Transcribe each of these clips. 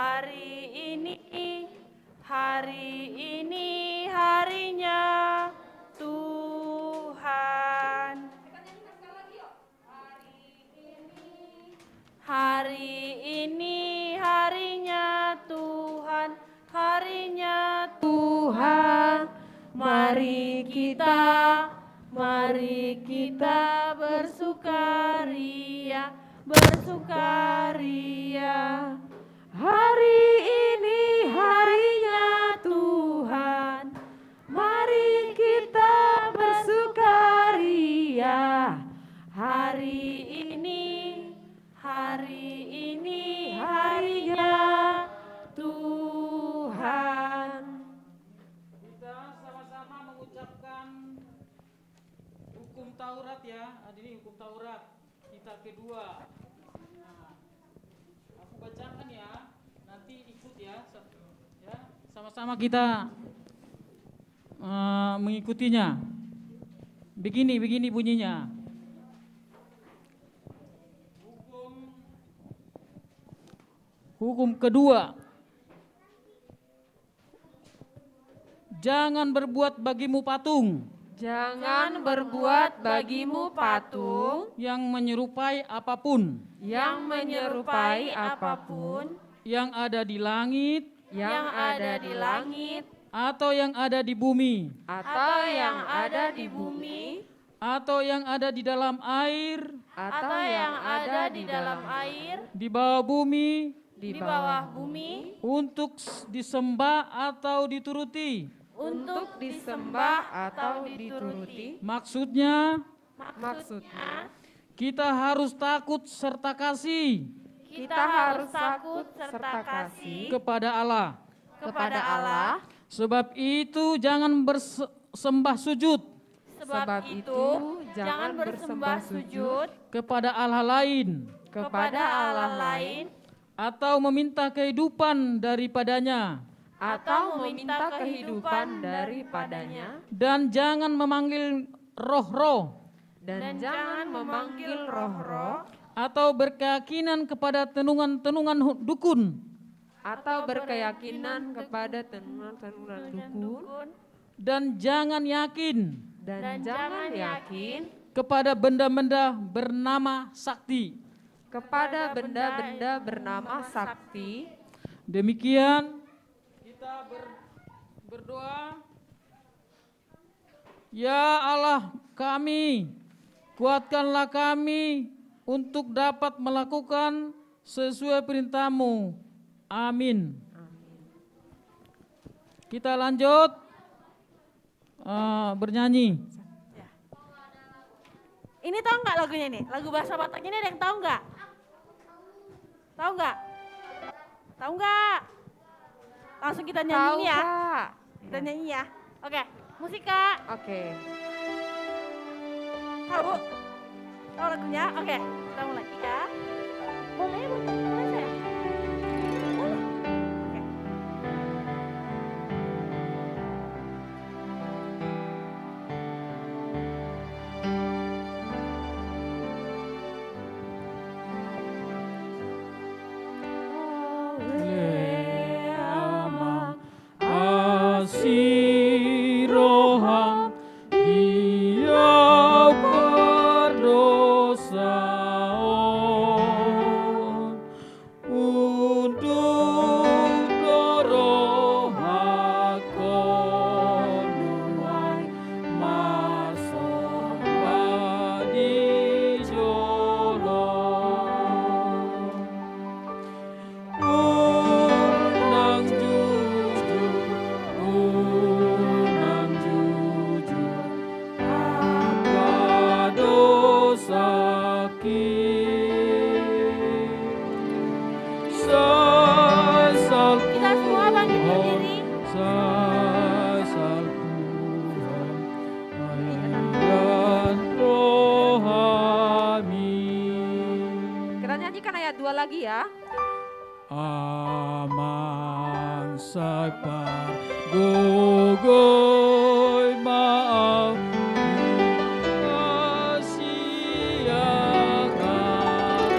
Hari ini harinya Tuhan. Hari ini harinya Tuhan, harinya Tuhan. Mari kita bersukaria, bersukaria. Hari ini harinya Tuhan, mari kita bersukaria. Hari ini harinya Tuhan. Kita sama-sama mengucapkan hukum Taurat ya. Ini hukum Taurat kita kedua. Nah, aku bacakan ya. Nanti ikut ya. Sama-sama kita mengikutinya. Begini bunyinya. Hukum kedua. Jangan berbuat bagimu patung. Jangan berbuat bagimu patung Yang menyerupai apapun. yang menyerupai apapun Yang ada di langit. yang ada di langit Atau yang ada di bumi. atau yang ada di bumi Atau yang ada di dalam air. atau yang ada di dalam air, Di bawah bumi. di bawah bumi, Untuk disembah atau dituruti. untuk disembah atau dituruti. Maksudnya Maksudnya kita harus takut serta kasih kita harus takut serta kasih kepada Allah. kepada Allah. Sebab itu jangan bersembah sujud Sebab itu jangan bersembah sujud kepada Allah lain kepada Allah lain atau meminta kehidupan daripadanya, atau meminta kehidupan daripadanya, dan jangan memanggil roh-roh dan jangan memanggil roh-roh atau berkeyakinan kepada tenungan-tenungan dukun, atau berkeyakinan kepada tenungan-tenungan dukun, dan jangan yakin dan jangan yakin kepada benda-benda bernama sakti. kepada benda-benda bernama sakti. Demikian kita berdoa. Ya Allah kami, kuatkanlah kami untuk dapat melakukan sesuai perintah-Mu. Amin. Kita lanjut bernyanyi. Ini tahu nggak lagunya ini? Lagu bahasa Bataknya ini ada yang tahu nggak? Tahu nggak? Tahu nggak? Langsung kita nyanyi ya. Kita nyanyi ya. Oke, musik Kak. Oke. Tahu? Tahu lagunya? Oke, kita mulai ya. Boleh saya? Boleh. Oke. Siroham dia berdosaon untuk dorohakon nuai masuk badi jolong unang jujur apa dosaku sesalku Kita semua bangkit berdiri. sesalku dan rohani. Kita nyanyikan ayat 2 lagi ya. Amang sapar gogoy maaf kasiakan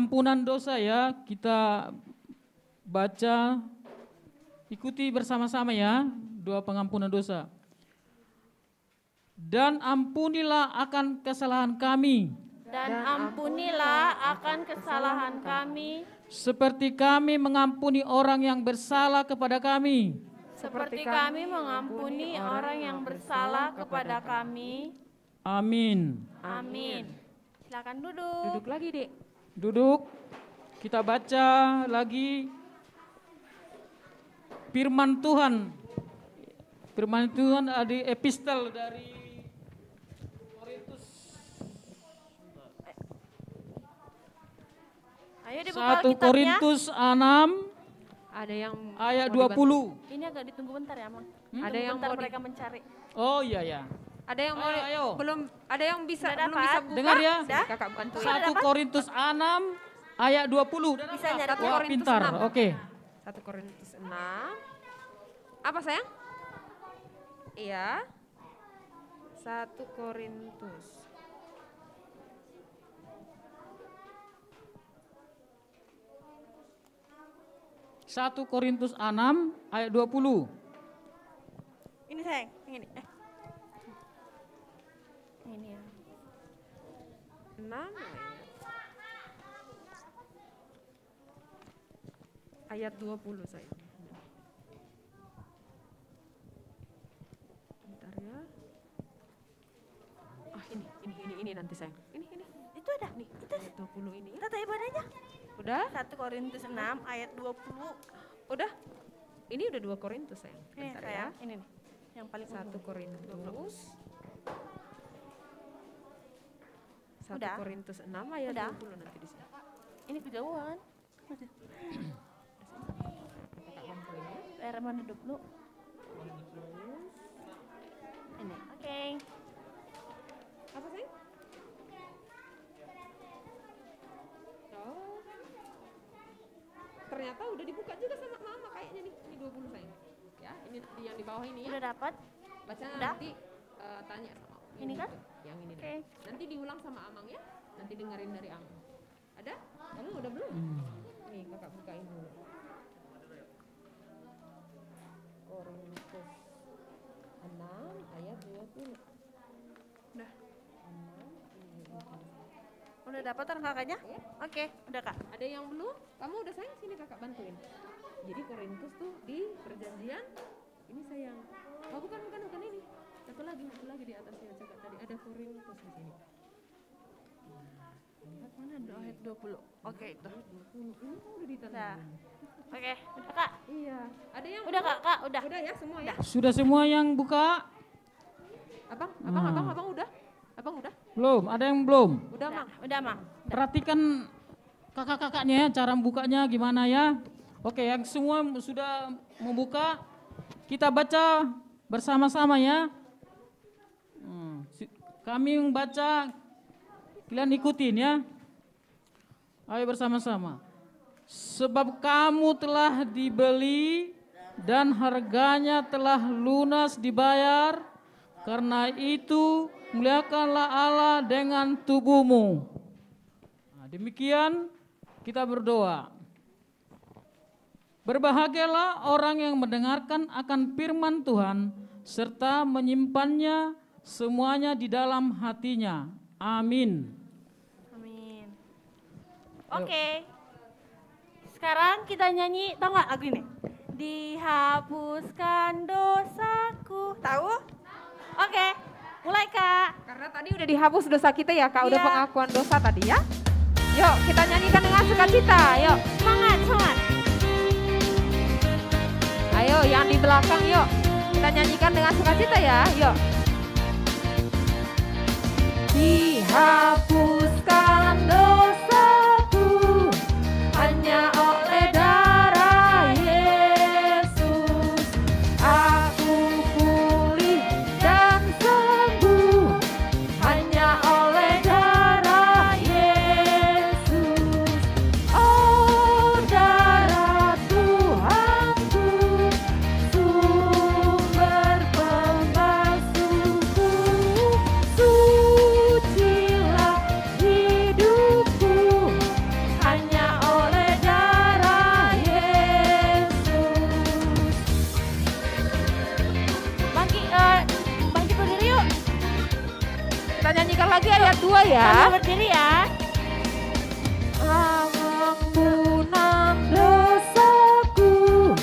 pengampunan dosa ya. Kita baca, ikuti bersama-sama ya, doa pengampunan dosa. Dan ampunilah akan kesalahan kami. Dan ampunilah akan kesalahan kami. Seperti kami mengampuni orang yang bersalah kepada kami. Seperti kami mengampuni orang yang bersalah kepada kami. Amin. Amin. Silakan duduk. Duduk lagi, Dek. Duduk. Kita baca lagi firman Tuhan. Firman Tuhan ada epistel dari Korintus. Ayo dibuka 1 Alkitabnya. Korintus 6 Ada yang ayat mau dibantu? 20. Ini agak ditunggu bentar ya, Mang. Ada yang bentar mau mereka mencari. Oh iya ya. Ada yang mau Ayo. belum ada yang bisa Udah belum dapat? bisa buka? Dengar ya. Sini, Kakak bantuin. 1 Korintus 6 ayat 20. Udah Bisa dapat? nyari. Wah, Korintus pintar. 6. Oke. 1 Korintus 6. Apa sayang? Iya. 1 Korintus. Satu Korintus 6 ayat 20. Ini sayang, yang ini. Ini ya. 6 ayat 20 sayang. Bentar ya. Ah ini nanti sayang. Ini. Itu ada. Nih, ayat 20 ini. Tata ibadahnya. Udah? 1 Korintus 6 ayat 20. Udah? Ini udah 2 Korintus sayang. Ini Bentar ya. sayang, ini nih. Yang paling 1 ujung. Korintus. 1 Udah? Korintus 6 ayat Udah? 20 nanti di sini. Ini kejauhan. Herman duduk dulu. Ini. Oke. Apa sayang? Oh. Ternyata udah dibuka juga sama mama kayaknya nih. Ini 20 sayang. Ya, ini yang di bawah ini ya. Udah dapat? Baca Udah? nanti tanya sama Ini kan? Yang ini. Oke. Nanti diulang sama Amang ya. Nanti dengerin dari Amang. Ada? Kamu udah belum? Nih, Kakak bukain dulu. Korintus 6 ayat 20. Udah. 6 Udah dapat kan kakaknya? Ya. Oke, udah Kak. Ada yang belum? Kamu udah sayang, sini Kakak bantuin. Jadi Korintus tuh di perjanjian ini sayang. Oh bukan ini. Satu lagi di atasnya coba tadi ada Korintus di sini. Mana ada ayat 20? Oke, itu. 20. Ini kan udah ditanda. Nah. Oke, udah Kak. Iya. Ada yang Udah belum? Kak, udah. Udah ya semua ya. Sudah semua yang buka? Abang udah? Abang udah? Belum, ada yang belum? Udah, Mang. Udah, Mang. Perhatikan kakak-kakaknya ya, cara bukanya gimana ya. Oke, yang semua sudah membuka, kita baca bersama-sama ya. Kami membaca, kalian ikutin ya. Ayo bersama-sama. Sebab kamu telah dibeli dan harganya telah lunas dibayar, karena itu muliakanlah Allah dengan tubuhmu. Nah, demikian kita berdoa. Berbahagialah orang yang mendengarkan akan firman Tuhan serta menyimpannya semuanya di dalam hatinya. Amin. Amin. Oke. Sekarang kita nyanyi, tahu nggak lagu ini? Dihapuskan dosaku. Tahu? Oke. Mulai Kak. Karena tadi udah dihapus dosa kita ya Kak, udah Iya. pengakuan dosa tadi ya. Yuk kita nyanyikan dengan sukacita, yuk. Semangat, semangat. Ayo yang di belakang yuk, kita nyanyikan dengan sukacita ya, yuk. Dihapuskan dosaku hanya oleh darah Yesus. Aku pulih dan sembuh hanya oleh darah Yesus. Oh darah Tuhanku, sumber pembasuhku, sucilah ya. Sambil berdiri ya. Ampunan dosaku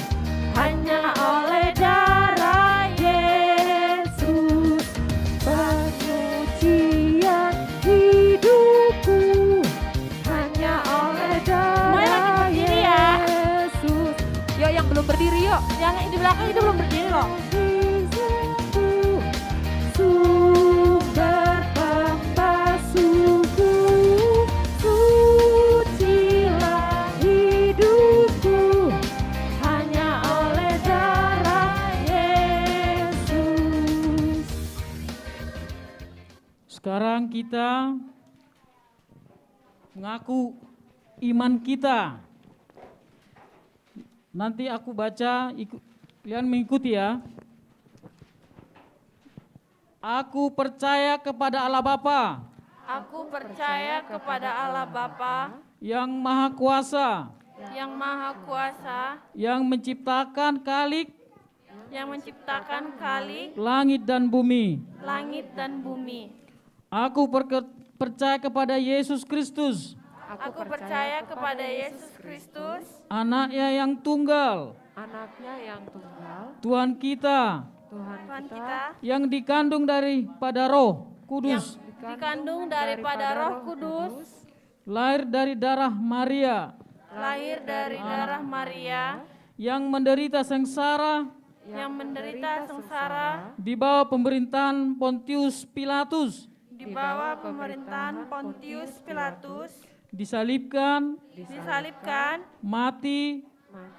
hanya oleh darah Yesus, penyucian hidupku hanya oleh darah Yesus. Yuk yang belum berdiri yuk. Yang di belakang itu belum berdiri loh. Sumber pembasuhku, sucilah hidupku hanya oleh darah Yesus. Sekarang kita mengaku iman kita. Nanti aku baca, kalian mengikuti ya. Aku percaya kepada Allah Bapa Aku percaya kepada Allah Bapa yang Maha Kuasa, yang Maha Kuasa, yang menciptakan yang menciptakan kali, langit dan bumi. langit dan bumi. Aku percaya kepada Yesus Kristus, Aku percaya kepada Yesus Kristus, anaknya yang tunggal, Anaknya yang tunggal, Tuhan kita, Tuhan kita, yang dikandung daripada Roh Kudus, dikandung daripada Roh Kudus, lahir dari darah Maria, lahir dari darah Maria, yang menderita sengsara yang menderita sengsara di bawah pemerintahan Pontius Pilatus, di bawah pemerintahan Pontius Pilatus, disalibkan, disalibkan, mati,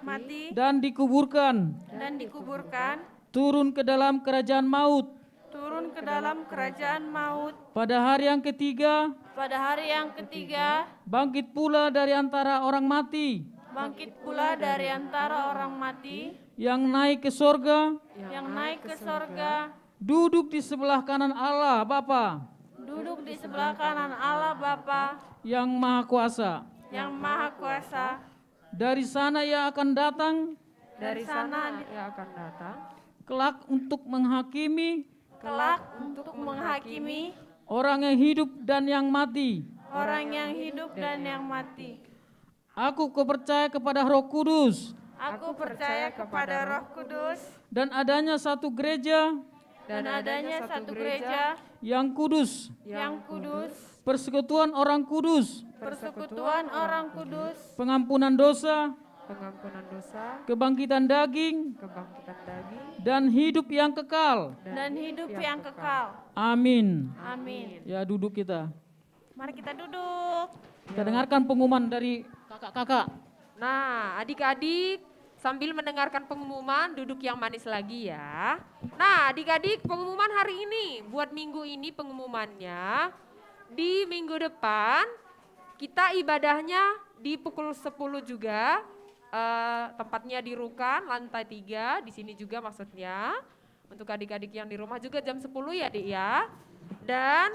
mati, dan dikuburkan, dan dikuburkan, turun ke dalam kerajaan maut. turun ke dalam kerajaan maut. Pada hari yang ketiga, Pada hari yang ketiga, bangkit pula dari antara orang mati, bangkit pula dari antara orang mati, yang naik ke sorga, yang naik ke sorga, duduk di sebelah kanan Allah Bapa duduk di sebelah kanan Allah Bapa yang Maha Kuasa. yang Maha Kuasa. Dari sana ia akan datang Dari sana yang akan datang kelak untuk menghakimi kelak untuk menghakimi orang yang hidup dan yang mati. orang yang hidup dan yang mati. Aku percaya kepada Roh Kudus Aku percaya kepada Roh Kudus dan adanya satu gereja dan adanya satu gereja yang kudus, yang kudus, persekutuan orang kudus, persekutuan orang kudus, pengampunan dosa, pengampunan dosa, kebangkitan daging, kebangkitan daging, dan hidup yang kekal. dan hidup yang kekal. Amin. Amin. Ya, duduk kita. Mari kita duduk. Kita dengarkan pengumuman dari kakak-kakak. Nah, adik-adik sambil mendengarkan pengumuman duduk yang manis lagi ya. Nah, adik-adik pengumuman hari ini, buat minggu ini pengumumannya. Di minggu depan kita ibadahnya di pukul 10 juga. Tempatnya di Rukan, lantai 3, di sini juga maksudnya. Untuk adik-adik yang di rumah juga jam 10 ya Dik ya. Dan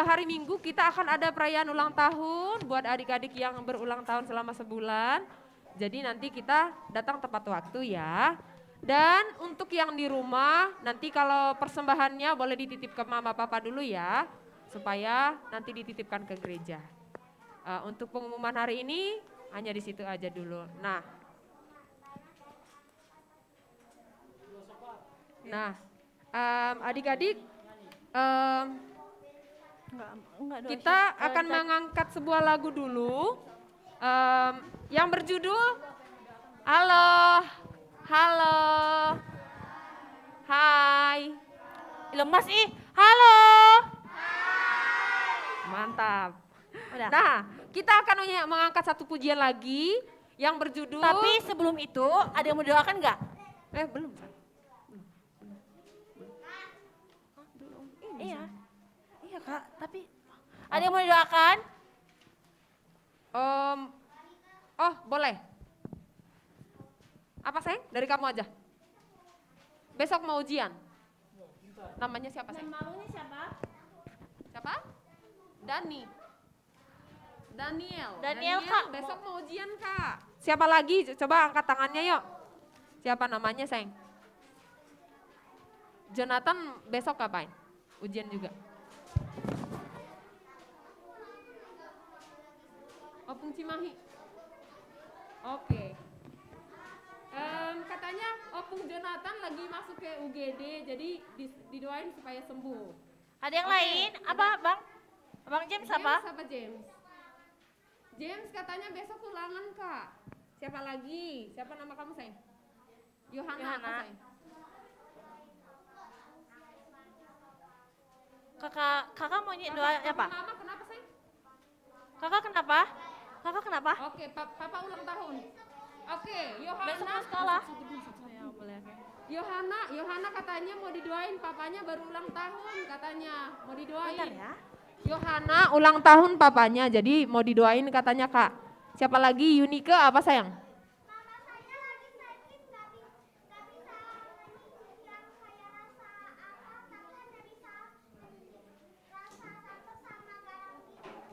hari Minggu kita akan ada perayaan ulang tahun buat adik-adik yang berulang tahun selama sebulan. Jadi nanti kita datang tepat waktu ya. Dan untuk yang di rumah nanti kalau persembahannya boleh dititip ke mama papa dulu ya. Supaya nanti dititipkan ke gereja. Untuk pengumuman hari ini hanya di situ aja dulu. Nah, adik-adik kita akan mengangkat sebuah lagu dulu yang berjudul Halo, Halo, Hai. Lemas halo. Mantap. Udah. Nah, kita akan mengangkat satu pujian lagi yang berjudul. Tapi sebelum itu ada yang mau doakan nggak? Belum. Iya. Iya Kak, tapi ada yang mau didoakan? Boleh. Apa sayang? Dari kamu aja. Besok mau ujian. Namanya siapa sayang? Namanya siapa? Siapa? Daniel, Kak. besok mau ujian Kak. Siapa lagi? Coba angkat tangannya yuk. Siapa namanya sayang? Jonathan besok ngapain? Ujian juga. Opung Cimahi. Oke. Katanya Opung Jonathan lagi masuk ke UGD, jadi didoain supaya sembuh. Ada yang lain? Apa Bang? Abang James apa? James? James katanya besok ulangan Kak. Siapa lagi? Siapa nama kamu sayang? Yohana. Apa, sayang? Kakak mau doa apa? Mama kenapa sayang? Kakak kenapa? Kakak kenapa? Oke, papa ulang tahun. Oke, Besok Yohana. mau sekolah. Yohana katanya mau didoain, papanya baru ulang tahun katanya, mau didoain. Bentar ya. Yohana ulang tahun papanya, jadi mau didoain katanya Kak. Siapa lagi? Yunike apa sayang?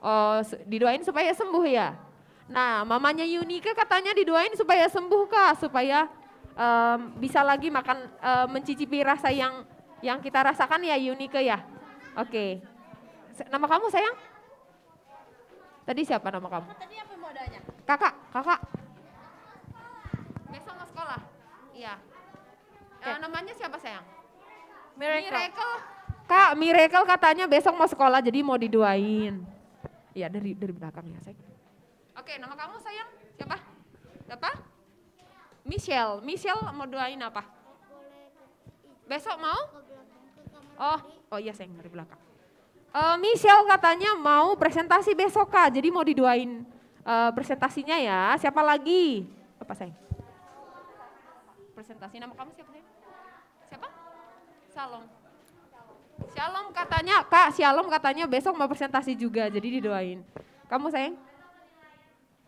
Oh, didoain supaya sembuh ya? Nah, mamanya Yunike katanya didoain supaya sembuh Kak, supaya bisa lagi makan, mencicipi rasa yang kita rasakan ya Yunike ya? Oke. Nama kamu sayang? Tadi siapa nama kamu? Tadi apa modalnya? Kakak. Besok mau sekolah? Iya. Namanya siapa sayang? Miracle. Kak, Miracle katanya besok mau sekolah jadi mau didoain. Iya dari belakang ya sayang. Oke, nama kamu sayang? Siapa? Michelle mau doain apa? Besok mau? Oh iya sayang dari belakang. Michelle katanya mau presentasi besok Kak, jadi mau didoain presentasinya ya. Siapa lagi? Apa sayang? Presentasi, nama kamu siapa sayang? Siapa? Shalom katanya besok mau presentasi juga, jadi didoain. Kamu sayang?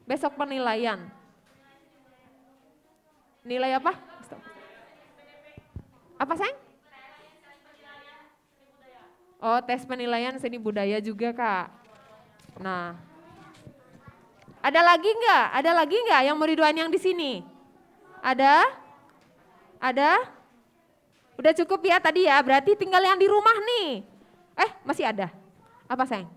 Besok penilaian. Nilai apa? Apa sayang? Oh, tes penilaian seni budaya juga Kak. Nah, ada lagi nggak yang mau didoain yang di sini? Ada? Udah cukup ya tadi ya, berarti tinggal yang di rumah nih. Masih ada? Apa sayang?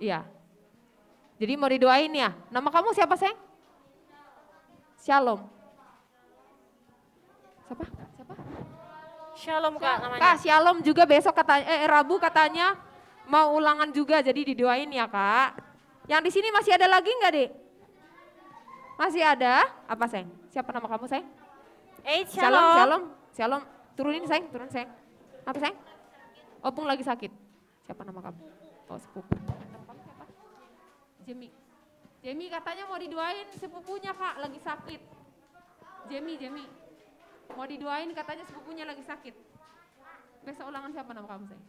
Iya. Jadi mau didoain ya. Nama kamu siapa sayang? Shalom. Siapa? Shalom Kak namanya. Kak Shalom juga besok katanya, Rabu katanya mau ulangan juga, jadi didoain ya Kak. Yang di sini masih ada lagi nggak Dek? Masih ada? Apa sayang? Siapa nama kamu sayang? Shalom. Turunin sayang. Apa sayang? Opung lagi sakit. Siapa nama kamu? Oh sepupu. Nama kamu siapa? Jemi katanya mau didoain sepupunya Kak, lagi sakit. Jemi. Mau didoain katanya sepupunya lagi sakit. Besok ulangan siapa nama kamu sayang?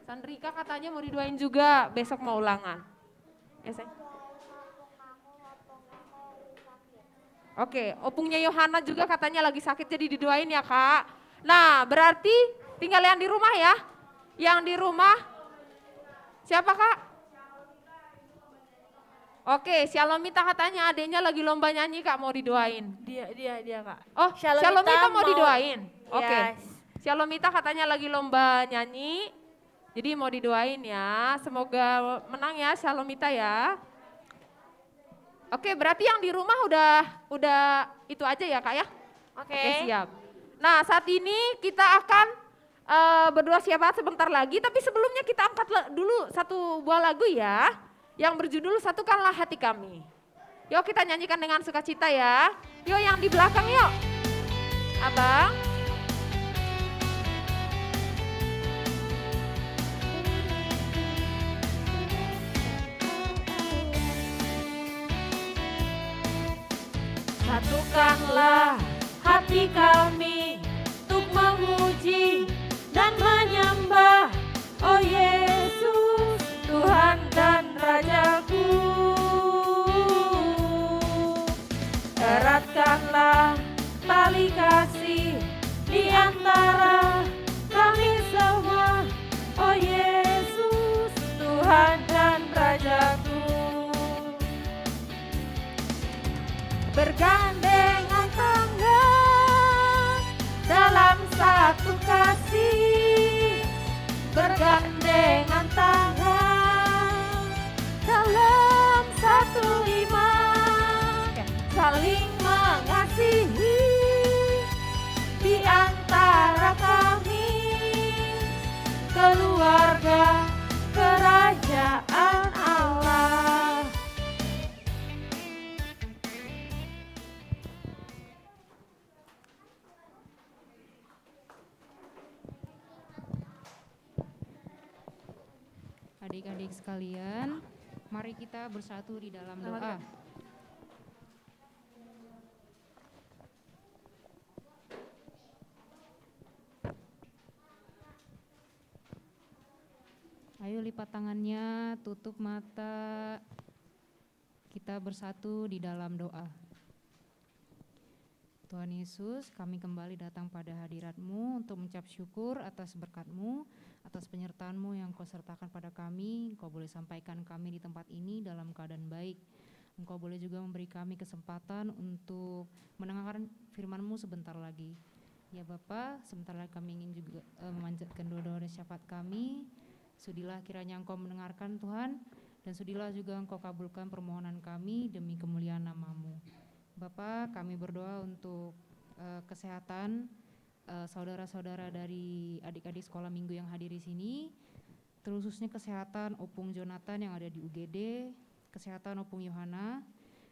Sandrika katanya mau didoain juga, besok mau ulangan. Ya sayang? Oke, opungnya Yohana juga katanya lagi sakit jadi didoain ya Kak. Nah berarti tinggal yang di rumah ya. Yang di rumah siapa Kak? Oke, Shalomita katanya adiknya lagi lomba nyanyi Kak, mau didoain. Dia Kak. Oh, Shalomita mau didoain. Oke. Yes. Shalomita katanya lagi lomba nyanyi. Jadi mau didoain ya. Semoga menang ya Shalomita ya. Oke, berarti yang di rumah udah itu aja ya Kak ya? Oke, siap. Nah, saat ini kita akan berdoa syafaat sebentar lagi, tapi sebelumnya kita angkat dulu satu buah lagu ya, yang berjudul Satukanlah Hati Kami. Yuk kita nyanyikan dengan sukacita ya. Yuk yang di belakang yuk. Abang. Satukanlah hati kami untuk memuji dan menyembah, oh Yesus, Tuhan dan Rajaku. Eratkanlah tali kasih di antara kami semua, oh Yesus, Tuhan dan Rajaku. Bergandengan tangan satu kasih, bergandengan tangan dalam satu iman, saling mengasihi di antara kami, keluarga kerajaan Allah. Adik-adik sekalian, mari kita bersatu di dalam doa. Ayo lipat tangannya, tutup mata. Kita bersatu di dalam doa. Tuhan Yesus, kami kembali datang pada hadirat-Mu untuk mengucap syukur atas berkat-Mu, atas penyertaan-Mu yang Kau sertakan pada kami. Engkau boleh sampaikan kami di tempat ini dalam keadaan baik. Engkau boleh juga memberi kami kesempatan untuk mendengarkan firman-Mu sebentar lagi. Ya Bapa, sebentar lagi kami ingin juga memanjatkan doa-doa dan syafaat kami. Sudilah kiranya Engkau mendengarkan Tuhan, dan sudilah juga Engkau kabulkan permohonan kami demi kemuliaan nama-Mu. Bapa, kami berdoa untuk kesehatan saudara-saudara dari adik-adik sekolah minggu yang hadir di sini, terkhususnya kesehatan Opung Jonathan yang ada di UGD, kesehatan Opung Yohana,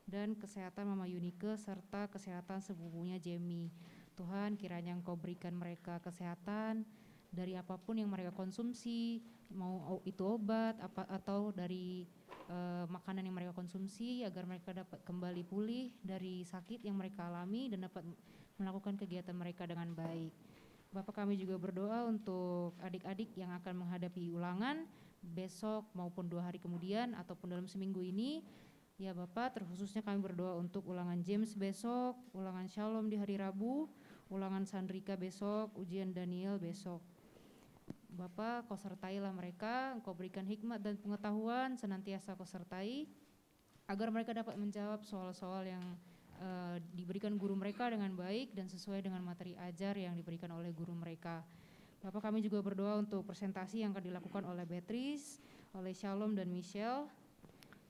dan kesehatan Mama Yunike, serta kesehatan sepupunya Jamie. Tuhan, kiranya Engkau berikan mereka kesehatan dari apapun yang mereka konsumsi, mau itu obat atau dari makanan yang mereka konsumsi, agar mereka dapat kembali pulih dari sakit yang mereka alami dan dapat melakukan kegiatan mereka dengan baik. Bapak, kami juga berdoa untuk adik-adik yang akan menghadapi ulangan besok maupun 2 hari kemudian ataupun dalam seminggu ini. Ya Bapak, terkhususnya kami berdoa untuk ulangan James besok, ulangan Shalom di hari Rabu, ulangan Sandrika besok, ujian Daniel besok. Bapak, Kau sertailah mereka, Engkau berikan hikmat dan pengetahuan, senantiasa Kau sertai, agar mereka dapat menjawab soal-soal yang diberikan guru mereka dengan baik dan sesuai dengan materi ajar yang diberikan oleh guru mereka. Bapak, kami juga berdoa untuk presentasi yang akan dilakukan oleh Beatrice, oleh Shalom dan Michelle.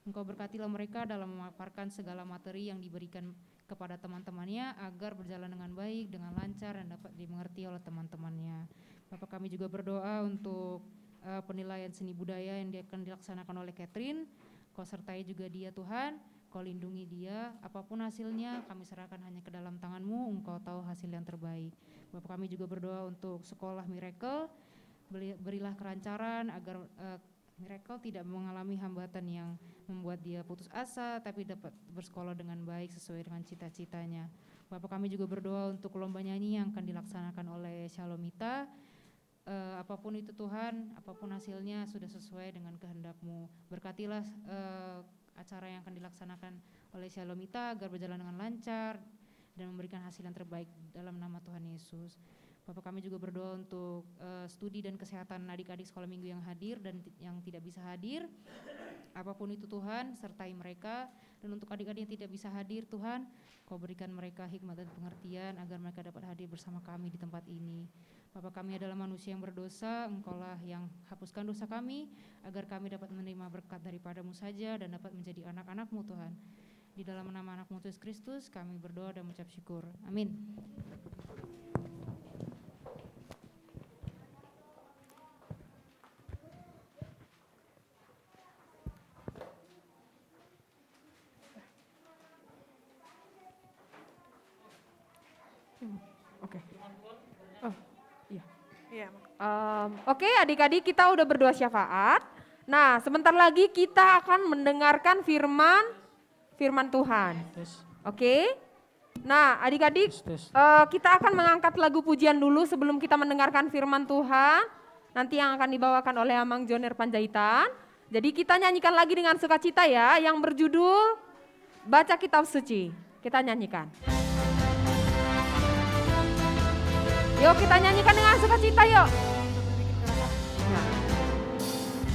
Engkau berkatilah mereka dalam memaparkan segala materi yang diberikan kepada teman-temannya agar berjalan dengan baik, dengan lancar dan dapat dimengerti oleh teman-temannya. Bapak, kami juga berdoa untuk penilaian seni budaya yang akan dilaksanakan oleh Catherine. Kau sertai juga dia Tuhan, Kau lindungi dia, apapun hasilnya kami serahkan hanya ke dalam tangan-Mu, Engkau tahu hasil yang terbaik. Bapak, kami juga berdoa untuk sekolah Miracle, berilah kelancaran agar Miracle tidak mengalami hambatan yang membuat dia putus asa, tapi dapat bersekolah dengan baik sesuai dengan cita-citanya. Bapak, kami juga berdoa untuk lomba nyanyi yang akan dilaksanakan oleh Shalomita. Apapun itu Tuhan, apapun hasilnya sudah sesuai dengan kehendak-Mu. Berkatilah acara yang akan dilaksanakan oleh Shalomita agar berjalan dengan lancar dan memberikan hasil yang terbaik dalam nama Tuhan Yesus. Bapak, kami juga berdoa untuk studi dan kesehatan adik-adik sekolah minggu yang hadir dan yang tidak bisa hadir. Apapun itu Tuhan, sertai mereka. Dan untuk adik-adik yang tidak bisa hadir Tuhan, Kau berikan mereka hikmat dan pengertian agar mereka dapat hadir bersama kami di tempat ini. Bapak, kami adalah manusia yang berdosa, Engkaulah yang hapuskan dosa kami, agar kami dapat menerima berkat daripada-Mu saja dan dapat menjadi anak-anak-Mu Tuhan. Di dalam nama anak-Mu Yesus Kristus kami berdoa dan mengucap syukur. Amin. Oke. Iya. Oke, adik-adik, kita udah berdoa syafaat. Nah, sebentar lagi kita akan mendengarkan firman Tuhan. Oke. Nah, adik-adik, kita akan mengangkat lagu pujian dulu sebelum kita mendengarkan firman Tuhan. Nanti yang akan dibawakan oleh Amang Joner Panjaitan. Jadi kita nyanyikan lagi dengan sukacita ya, yang berjudul Baca Kitab Suci. Kita nyanyikan. Yuk kita nyanyikan dengan sukacita yuk.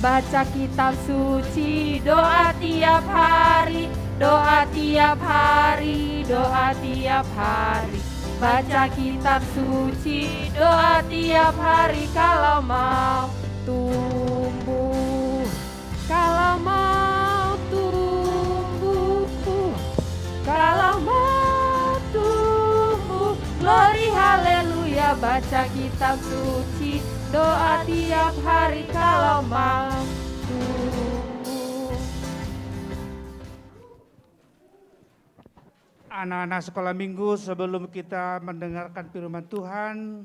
Baca kitab suci, doa tiap hari, doa tiap hari, doa tiap hari. baca kitab suci, doa tiap hari kalau mau tumbuh, kalau mau tumbuh, kalau mau tumbuh. Glory haleluya, baca kitab suci, doa tiap hari kalau mau tumbuh. Anak-anak sekolah minggu, sebelum kita mendengarkan firman Tuhan,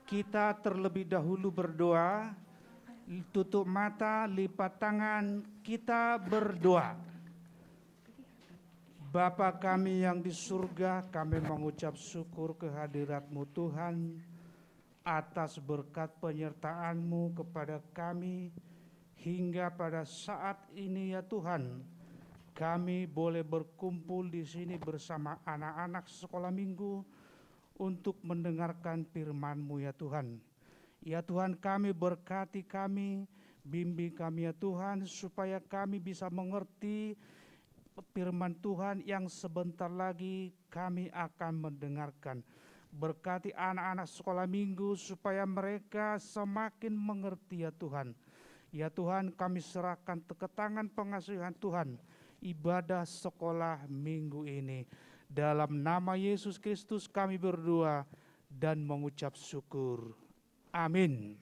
kita terlebih dahulu berdoa, tutup mata, lipat tangan, kita berdoa. Bapa kami yang di surga, kami mengucap syukur kehadirat-Mu Tuhan, atas berkat penyertaan-Mu kepada kami, hingga pada saat ini ya Tuhan, kami boleh berkumpul di sini bersama anak-anak sekolah minggu untuk mendengarkan firman-Mu ya Tuhan. Ya Tuhan, kami berkati kami, bimbing kami ya Tuhan, supaya kami bisa mengerti firman Tuhan yang sebentar lagi kami akan mendengarkan. Berkati anak-anak sekolah minggu supaya mereka semakin mengerti ya Tuhan. Ya Tuhan, kami serahkan ke tangan pengasihan Tuhan ibadah sekolah minggu ini. Dalam nama Yesus Kristus kami berdoa dan mengucap syukur. Amin.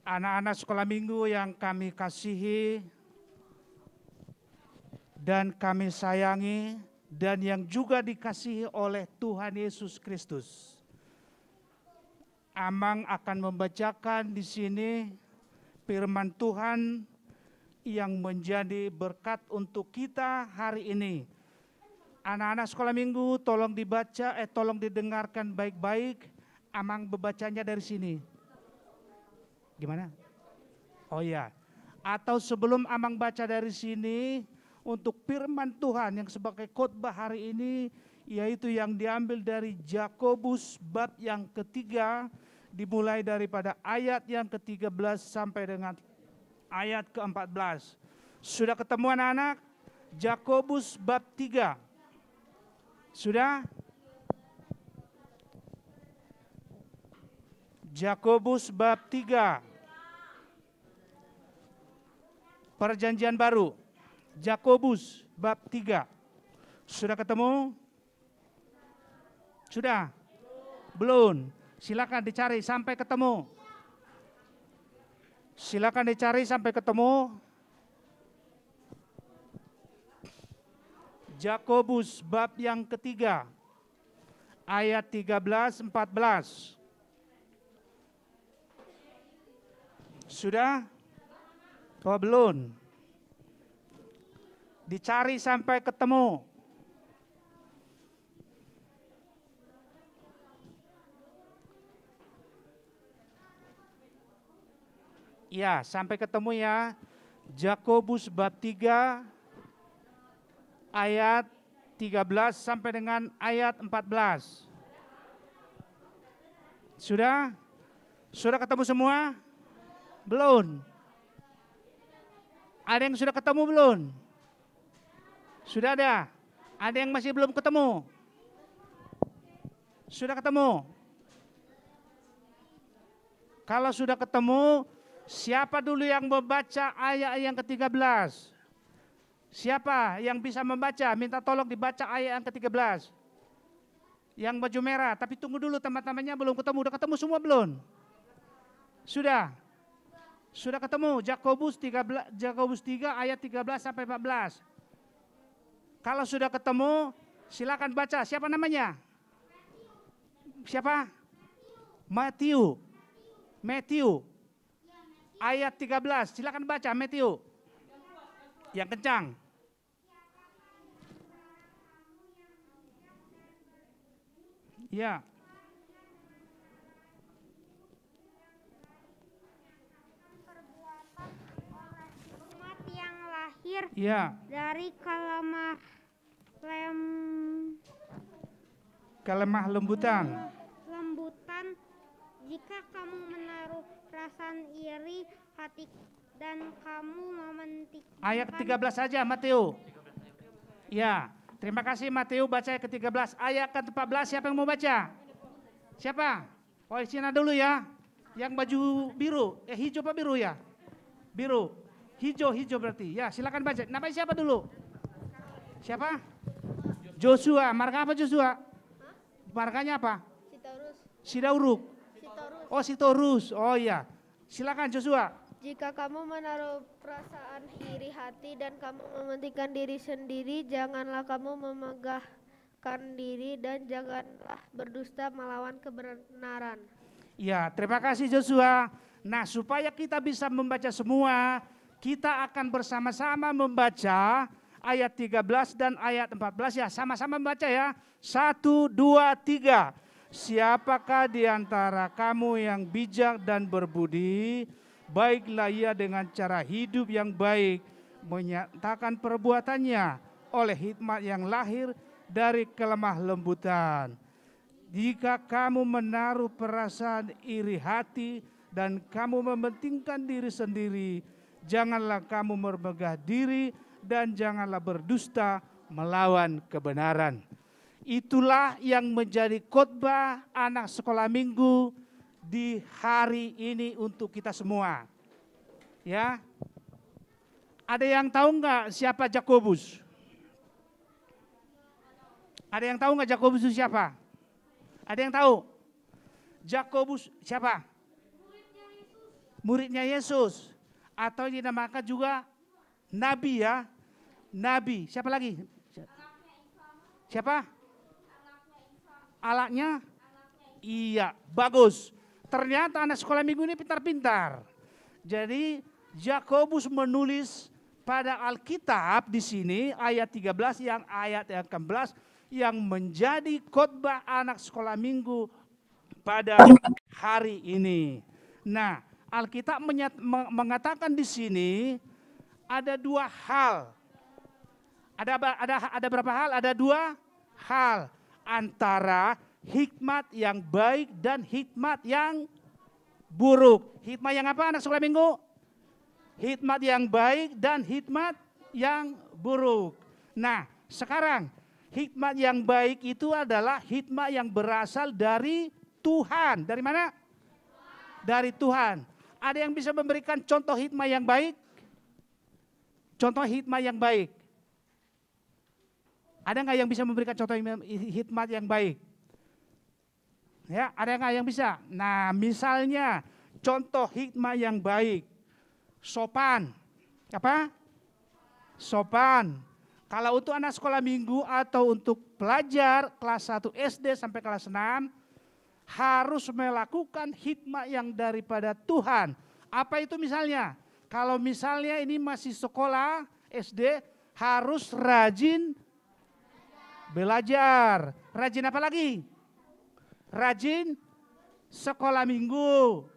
Anak-anak sekolah minggu yang kami kasihi dan kami sayangi, dan yang juga dikasihi oleh Tuhan Yesus Kristus. Amang akan membacakan di sini firman Tuhan yang menjadi berkat untuk kita hari ini. Anak-anak sekolah minggu, tolong dibaca, tolong didengarkan baik-baik. Amang membacanya dari sini. Gimana? Oh ya. Atau sebelum Amang baca dari sini, untuk firman Tuhan yang sebagai khotbah hari ini, yaitu yang diambil dari Yakobus bab yang ketiga, dimulai daripada ayat yang ke-13 sampai dengan ayat ke-14. Sudah ketemu anak-anak? Yakobus bab 3. Sudah? Yakobus bab 3. Perjanjian baru. Yakobus bab 3. Sudah ketemu? Sudah? Belum? Silakan dicari sampai ketemu. Silakan dicari sampai ketemu. Yakobus bab yang ketiga, ayat 13-14. Sudah? Oh belum? Dicari sampai ketemu. Ya, sampai ketemu ya. Yakobus bab 3 ayat 13 sampai dengan ayat 14. Sudah? Sudah ketemu semua? Belum? Ada yang sudah ketemu belum? Sudah ada? Ada yang masih belum ketemu? Sudah ketemu? Kalau sudah ketemu, siapa dulu yang membaca ayat yang ke-13? Siapa yang bisa membaca? Minta tolong dibaca ayat yang ke-13. Yang baju merah, tapi tunggu dulu teman-temannya belum ketemu. Udah ketemu semua belum? Sudah? Sudah ketemu? Yakobus 3 ayat 13 sampai 14. Kalau sudah ketemu, silakan baca. Siapa namanya? Siapa? Matthew. Ayat 13, silakan baca Matthew. Yang kencang. Ya. Perbuatan orang umat yang lahir Ya. dari Kelemah lembutan. lembutan, jika kamu menaruh perasaan iri hati dan kamu memetik. Ayat 13 saja Mateo. Ya, terima kasih Mateo, baca ayat ke-13. Ayat ke-14 siapa yang mau baca? Siapa? Oh, Cina dulu ya. Yang baju biru, hijau apa biru ya? Biru. Hijau berarti. Ya, silakan baca. Namanya siapa dulu? Siapa? Joshua. Marga apa Joshua? Marganya apa? Sidauruk. Oh, Sitorus. Oh iya. Silakan Joshua. Jika kamu menaruh perasaan iri hati dan kamu mementingkan diri sendiri, janganlah kamu memegahkan diri dan janganlah berdusta melawan kebenaran. Ya, terima kasih Joshua. Nah, supaya kita bisa membaca semua, kita akan bersama-sama membaca ayat 13 dan ayat 14 ya. Sama-sama membaca ya. 1, 2, 3. Siapakah di antara kamu yang bijak dan berbudi? Baiklah ia dengan cara hidup yang baik, menyatakan perbuatannya oleh hikmat yang lahir dari kelemah lembutan. Jika kamu menaruh perasaan iri hati dan kamu mementingkan diri sendiri, janganlah kamu bermegah diri dan janganlah berdusta melawan kebenaran. Itulah yang menjadi khotbah anak sekolah minggu di hari ini untuk kita semua. Ya. Ada yang tahu nggak siapa Jakobus? Ada yang tahu nggak Jakobus itu siapa? Ada yang tahu? Jakobus siapa? Muridnya Yesus. Atau dinamakan juga Nabi ya. Nabi. Siapa lagi? Siapa? Anaknya? Iya, bagus. Ternyata anak sekolah minggu ini pintar-pintar. Jadi Jakobus menulis pada Alkitab di sini ayat 13 yang ayat yang ke-11 yang menjadi khotbah anak sekolah minggu pada hari ini. Nah, Alkitab mengatakan di sini ada dua hal. Ada berapa hal? Ada dua hal antara hikmat yang baik dan hikmat yang buruk. Hikmat yang apa anak sekolah minggu? Hikmat yang baik dan hikmat yang buruk. Nah, sekarang hikmat yang baik itu adalah hikmat yang berasal dari Tuhan. Dari mana? Dari Tuhan. Ada yang bisa memberikan contoh hikmat yang baik? Contoh hikmat yang baik. Ada nggak yang bisa memberikan contoh hikmat yang baik? Ya, ada nggak yang bisa? Nah, misalnya contoh hikmat yang baik, sopan. Apa? Sopan. Kalau untuk anak sekolah minggu atau untuk pelajar kelas 1 SD sampai kelas 6, harus melakukan hikmat yang daripada Tuhan. Apa itu misalnya? Kalau misalnya ini masih sekolah SD, harus rajin belajar. Rajin apa lagi? Rajin sekolah minggu.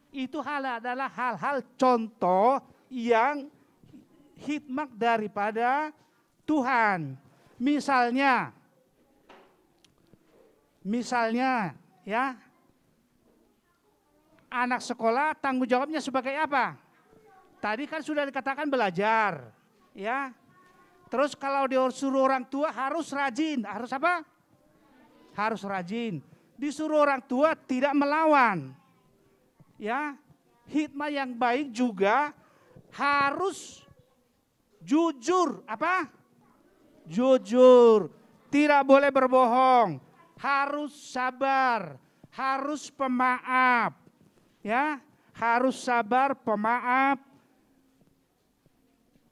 Itu adalah hal-hal contoh yang hikmat daripada Tuhan. Misalnya ya, anak sekolah tanggung jawabnya sebagai apa? Tadi kan sudah dikatakan belajar, ya. Terus kalau disuruh orang tua harus rajin, harus apa? Harus rajin. Disuruh orang tua tidak melawan. Ya, hikmat yang baik juga harus jujur, apa? Jujur, tidak boleh berbohong, harus sabar, harus pemaaf. Ya, harus sabar, pemaaf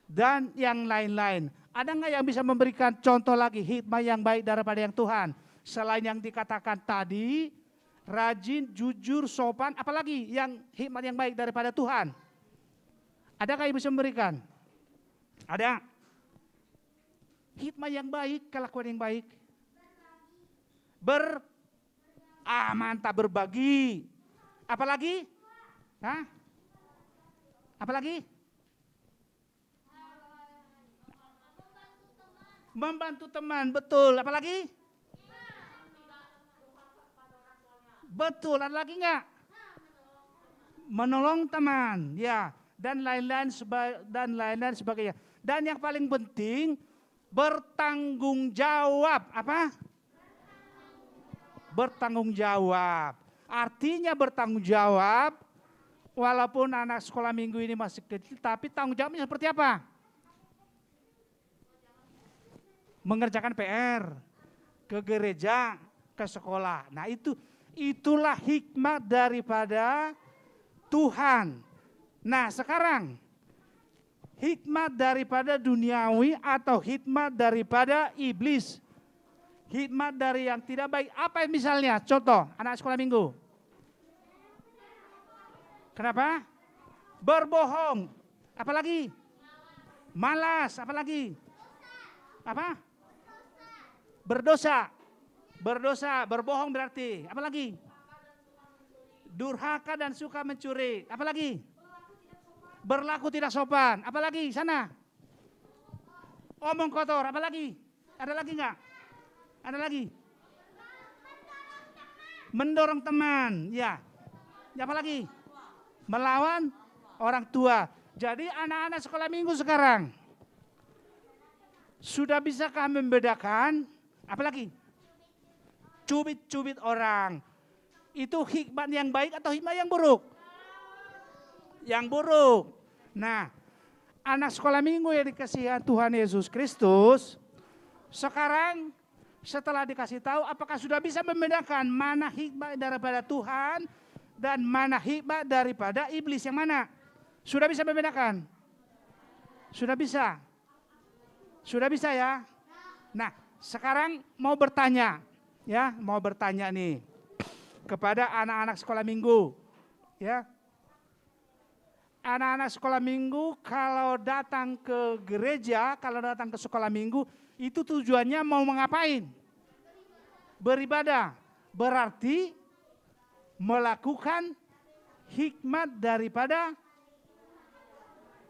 dan yang lain-lain. Ada nggak yang bisa memberikan contoh lagi hikmat yang baik daripada yang Tuhan? Selain yang dikatakan tadi, rajin, jujur, sopan, apalagi yang hikmat yang baik daripada Tuhan? Adakah yang bisa memberikan? Ada. Hikmat yang baik, kelakuan yang baik. Mantap, berbagi. Apalagi? Hah? Apalagi? Membantu teman, betul. Apalagi? Betul, ada lagi enggak? Menolong teman, ya. dan lain-lain sebagainya. Dan yang paling penting bertanggung jawab. Apa? Bertanggung jawab. Artinya bertanggung jawab, walaupun anak sekolah minggu ini masih kecil, tapi tanggung jawabnya seperti apa? Mengerjakan PR, ke gereja, ke sekolah. Nah itulah hikmat daripada Tuhan. Nah sekarang, hikmat daripada duniawi atau hikmat daripada iblis. Hikmat dari yang tidak baik. Apa misalnya? Contoh, anak sekolah minggu. Kenapa? Berbohong. Apalagi? Malas. Apalagi? Apa? Berdosa. Berdosa, berbohong berarti. Apalagi? Durhaka dan suka mencuri. Apalagi? Berlaku tidak sopan. Apalagi? Sana. Omong kotor. Apalagi? Ada lagi enggak? Ada lagi? Mendorong teman. Ya. Apa lagi? Melawan orang tua. Jadi anak-anak sekolah minggu sekarang sudah bisakah membedakan? Apalagi? Cubit-cubit orang. Itu hikmat yang baik atau hikmat yang buruk? Yang buruk. Nah, anak sekolah minggu yang dikasihi Tuhan Yesus Kristus, sekarang setelah dikasih tahu, apakah sudah bisa membedakan mana hikmat daripada Tuhan dan mana hikmat daripada iblis? Yang mana? Sudah bisa membedakan? Sudah bisa? Sudah bisa ya? Nah, sekarang mau bertanya, ya, mau bertanya nih kepada anak-anak sekolah minggu, ya. Anak-anak sekolah minggu kalau datang ke gereja, kalau datang ke sekolah minggu, itu tujuannya mau mengapain? Beribadah. Berarti melakukan hikmat daripada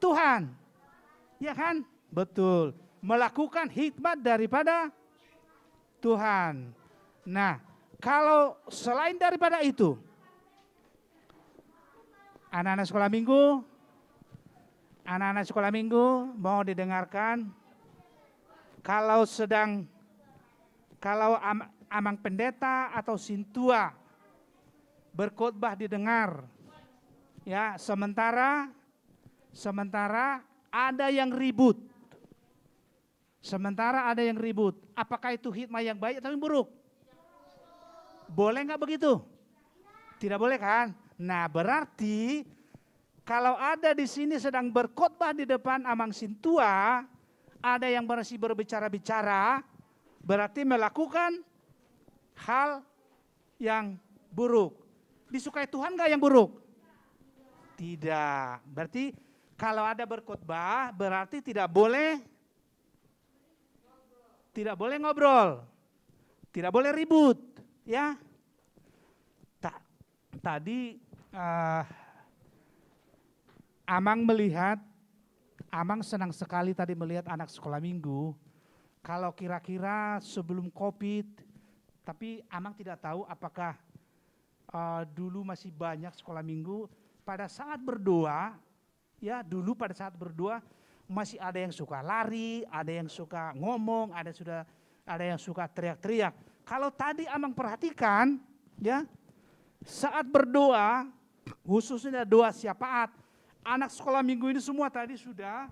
Tuhan. Ya kan? Betul. Melakukan hikmat daripada Tuhan. Nah, kalau selain daripada itu, anak-anak sekolah minggu mau didengarkan. Kalau amang pendeta atau sintua berkhotbah didengar, ya, sementara ada yang ribut. Apakah itu hikmat yang baik atau yang buruk? Boleh nggak begitu? Tidak boleh kan? Nah, berarti kalau ada di sini sedang berkhotbah di depan amang sintua, ada yang masih berbicara-bicara, berarti melakukan hal yang buruk. Disukai Tuhan nggak yang buruk? Tidak. Berarti kalau ada berkhotbah, berarti tidak boleh ngobrol, tidak boleh ribut, ya. Tadi Amang senang sekali tadi melihat anak sekolah minggu. Kalau kira-kira sebelum COVID, tapi Amang tidak tahu apakah dulu masih banyak sekolah minggu pada saat berdoa, ya dulu pada saat berdoa masih ada yang suka lari, ada yang suka ngomong, ada yang suka teriak-teriak. Kalau tadi Amang perhatikan, ya saat berdoa, khususnya doa syafaat, anak sekolah minggu ini semua tadi sudah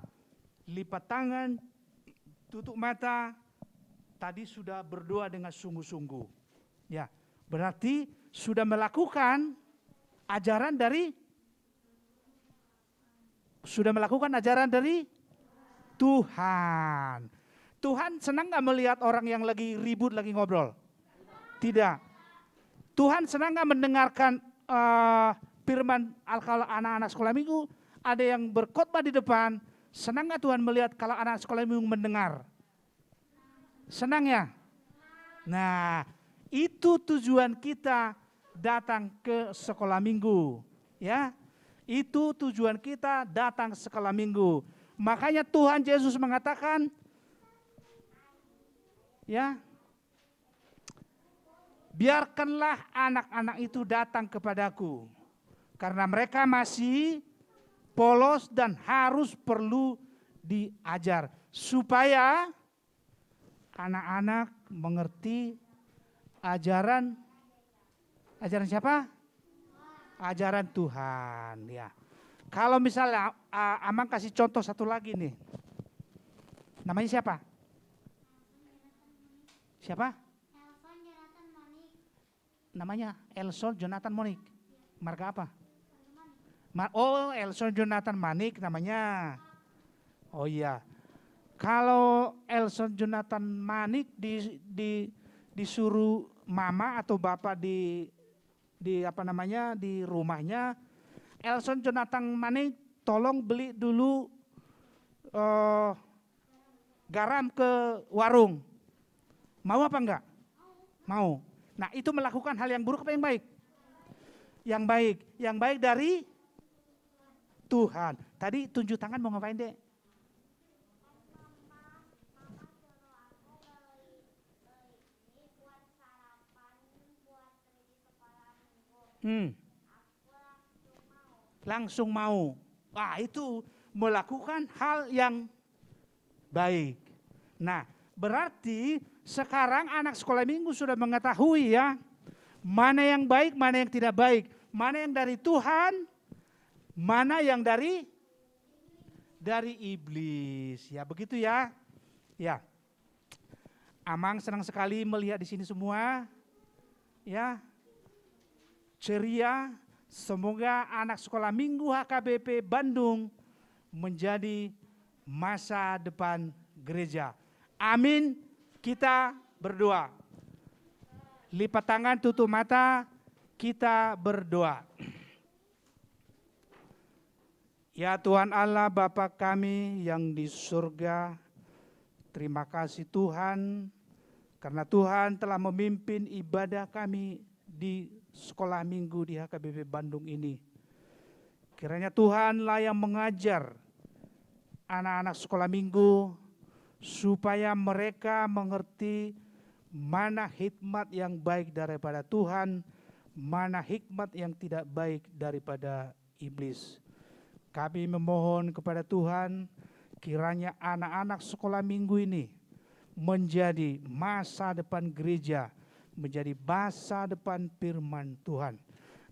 lipat tangan, tutup mata, tadi sudah berdoa dengan sungguh-sungguh. Ya, berarti sudah melakukan ajaran dari Tuhan. Tuhan senang gak melihat orang yang lagi ribut, lagi ngobrol? Tidak. Tuhan senang gak mendengarkan firman kalau anak-anak sekolah minggu ada yang berkhotbah di depan? Senang gak Tuhan melihat kalau anak sekolah minggu mendengar? Senang ya? Nah, itu tujuan kita datang ke sekolah minggu, ya. Itu tujuan kita datang ke sekolah minggu. Makanya Tuhan Yesus mengatakan, ya, biarkanlah anak-anak itu datang kepadaku, karena mereka masih polos dan harus perlu diajar supaya anak-anak mengerti ajaran siapa? Ajaran Tuhan ya. Kalau misalnya Amang kasih contoh satu lagi nih. Namanya siapa? Siapa? Namanya Elson Jonathan Monik. Marga apa? Elson Jonathan Manik namanya. Oh iya. Kalau Elson Jonathan Manik disuruh mama atau bapak di rumahnya, Elson Jonathan Manik tolong beli dulu garam ke warung. Mau apa enggak? Mau. Nah, itu melakukan hal yang buruk apa yang baik? Yang baik. Yang baik dari Tuhan. Tadi tunjuk tangan mau ngapain, Dek? Langsung mau. Wah, itu melakukan hal yang baik. Nah, berarti sekarang anak sekolah minggu sudah mengetahui ya, mana yang baik, mana yang tidak baik, mana yang dari Tuhan, mana yang dari iblis. Ya, begitu ya. Ya. Amang senang sekali melihat di sini semua. Ya. Ceria. Semoga anak sekolah minggu HKBP Bandung menjadi masa depan gereja. Amin. Kita berdoa. Lipat tangan, tutup mata, kita berdoa. Ya Tuhan Allah Bapa kami yang di surga, terima kasih Tuhan karena Tuhan telah memimpin ibadah kami di sekolah minggu di HKBP Bandung ini. Kiranya Tuhanlah yang mengajar anak-anak sekolah minggu supaya mereka mengerti mana hikmat yang baik daripada Tuhan, mana hikmat yang tidak baik daripada iblis. Kami memohon kepada Tuhan, kiranya anak-anak sekolah minggu ini menjadi masa depan gereja, menjadi masa depan firman Tuhan.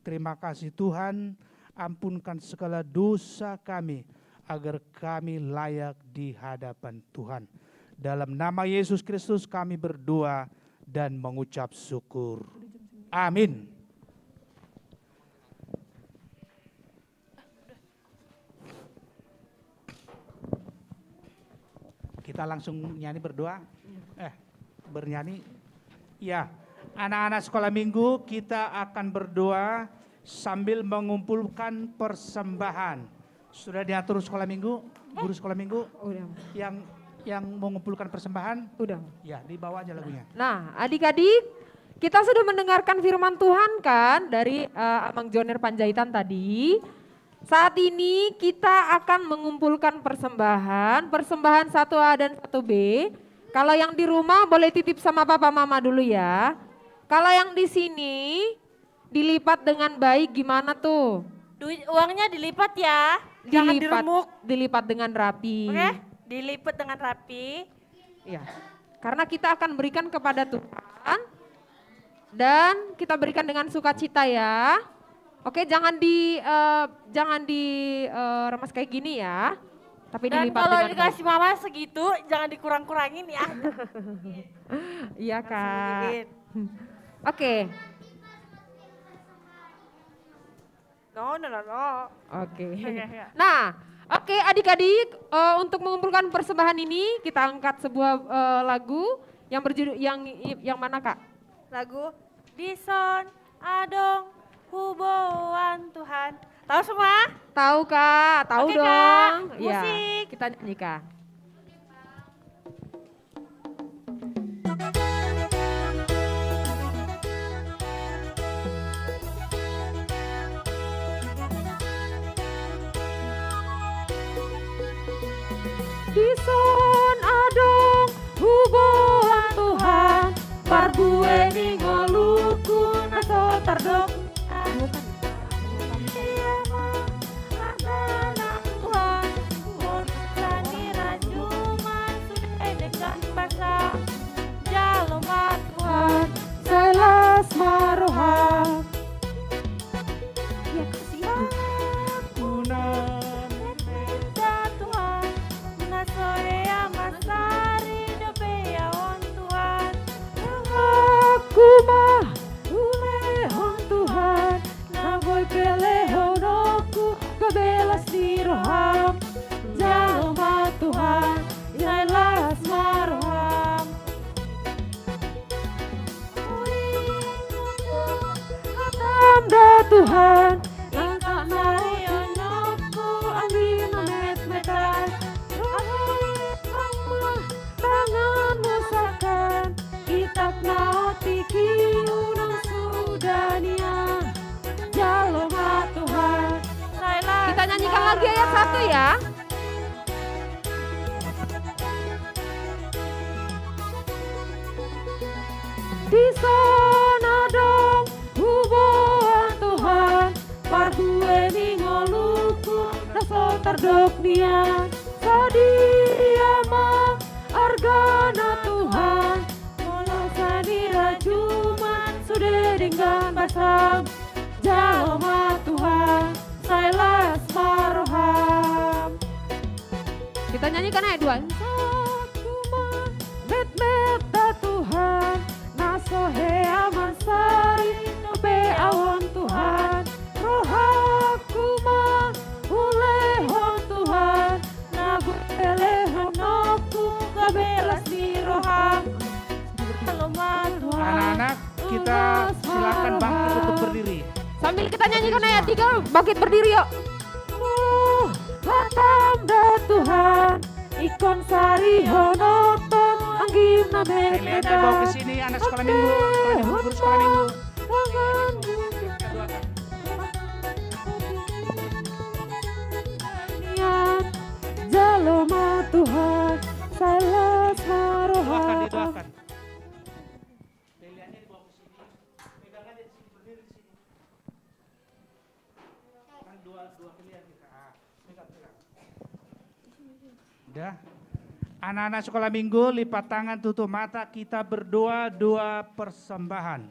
Terima kasih Tuhan, ampunkan segala dosa kami, agar kami layak di hadapan Tuhan. Dalam nama Yesus Kristus kami berdoa dan mengucap syukur. Amin. Kita langsung nyanyi berdoa. Bernyanyi. Ya, anak-anak sekolah minggu kita akan berdoa sambil mengumpulkan persembahan. Sudah diatur sekolah minggu, guru sekolah minggu? Udah. Yang mengumpulkan persembahan? Udah. Ya, dibawa aja lagunya. Nah, adik-adik, kita sudah mendengarkan firman Tuhan kan dari Amang Joner Panjaitan tadi. Saat ini kita akan mengumpulkan persembahan 1A dan 1B. Kalau yang di rumah boleh titip sama papa mama dulu ya. Kalau yang di sini dilipat dengan baik gimana tuh? Uangnya dilipat ya, jangan diremuk. Dilipat dengan rapi. Oke, dilipat dengan rapi. Ya, karena kita akan berikan kepada Tuhan dan kita berikan dengan sukacita ya. Oke, jangan remas kayak gini ya. Tapi dan dilipat kalau dengan dikasih mama segitu, jangan dikurang-kurangin ya. Iya Kak. Oke. No. Oke. Nah, oke adik-adik, untuk mengumpulkan persembahan ini kita angkat sebuah lagu yang berjudul yang mana Kak? Lagu Dison Adong Huboan Tuhan. Tahu semua? Tahu Kak, tahu Oke, dong. Kak. Ya, Musik. kita nyanyi Kak. Dison adong huboan Tuhan, barbue ningoluku naso tardok. Tuhan, yang tak naku angin met-metan. Tanganmu sakan, kitab nautiki unang sudania. Jaloma Tuhan. Kita nyanyikan lagi ayat 1 ya. Di sana dong hubungan Tuhan, pargue ningoluku dasar terdoknia. Sadia ma argana Tuhan, molasani rajuman sudah dengan basam. Jaloma Tuhan, sailas maroham. Kita nyanyikan ayat 2. Bet-beta Tuhan, nasohe amansari, nobe awon Tuhan. Rohaku ma ulehon Tuhan, nagu elehon aku kabelas di roham. Anak-anak, kita silakan bangkit untuk berdiri. Sambil kita nyanyikan ayat 3, bangkit berdiri yuk. Hatam dah Tuhan, ikon sari honoton, anggim nabe Kalian bawa ke sini anak sekolah minggu, guru sekolah minggu. Jaloma Tuhan, salas maroha. Didoakan. Udah. Anak-anak sekolah minggu, lipat tangan, tutup mata, kita berdoa doa persembahan.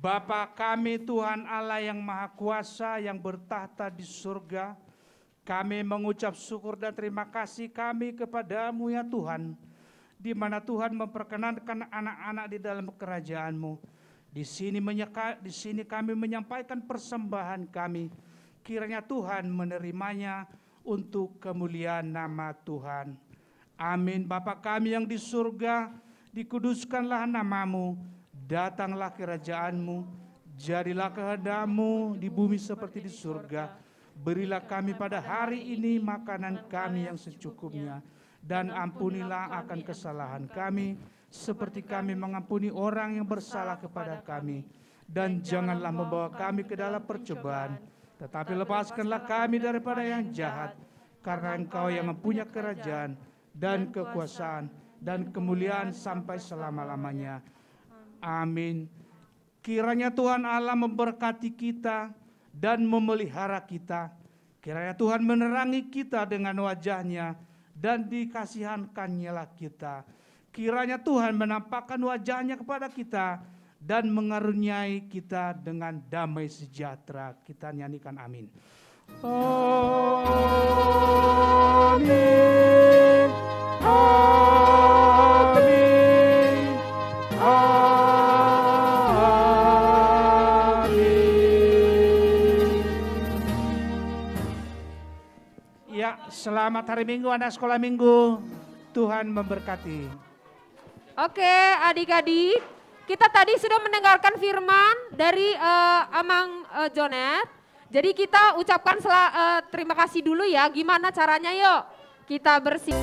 Bapa kami Tuhan Allah yang Maha Kuasa yang bertahta di surga, kami mengucap syukur dan terima kasih kami kepadamu ya Tuhan, di mana Tuhan memperkenankan anak-anak di dalam kerajaan-Mu. Di sini kami menyampaikan persembahan kami, kiranya Tuhan menerimanya untuk kemuliaan nama Tuhan. Amin. Bapa kami yang di surga, dikuduskanlah namamu, datanglah kerajaan-Mu, jadilah kehendak-Mu di bumi seperti di surga. Berilah kami pada hari ini makanan kami yang secukupnya, dan ampunilah akan kesalahan kami, seperti kami mengampuni orang yang bersalah kepada kami. Dan janganlah membawa kami ke dalam percobaan, tetapi lepaskanlah kami daripada yang jahat, karena Engkau yang mempunyai kerajaan dan kekuasaan dan kemuliaan sampai selama-lamanya. Amin. Kiranya Tuhan Allah memberkati kita dan memelihara kita. Kiranya Tuhan menerangi kita dengan wajah-Nya dan dikasihankan-Nya kita. Kiranya Tuhan menampakkan wajah-Nya kepada kita dan mengaruniai kita dengan damai sejahtera. Kita nyanyikan amin. Amin. Amin. Amin. Ya, selamat hari Minggu anak sekolah Minggu. Tuhan memberkati. Oke, adik-adik, kita tadi sudah mendengarkan firman dari Amang Jonet. Jadi kita ucapkan terima kasih dulu ya. Gimana caranya yuk? Kita bersih.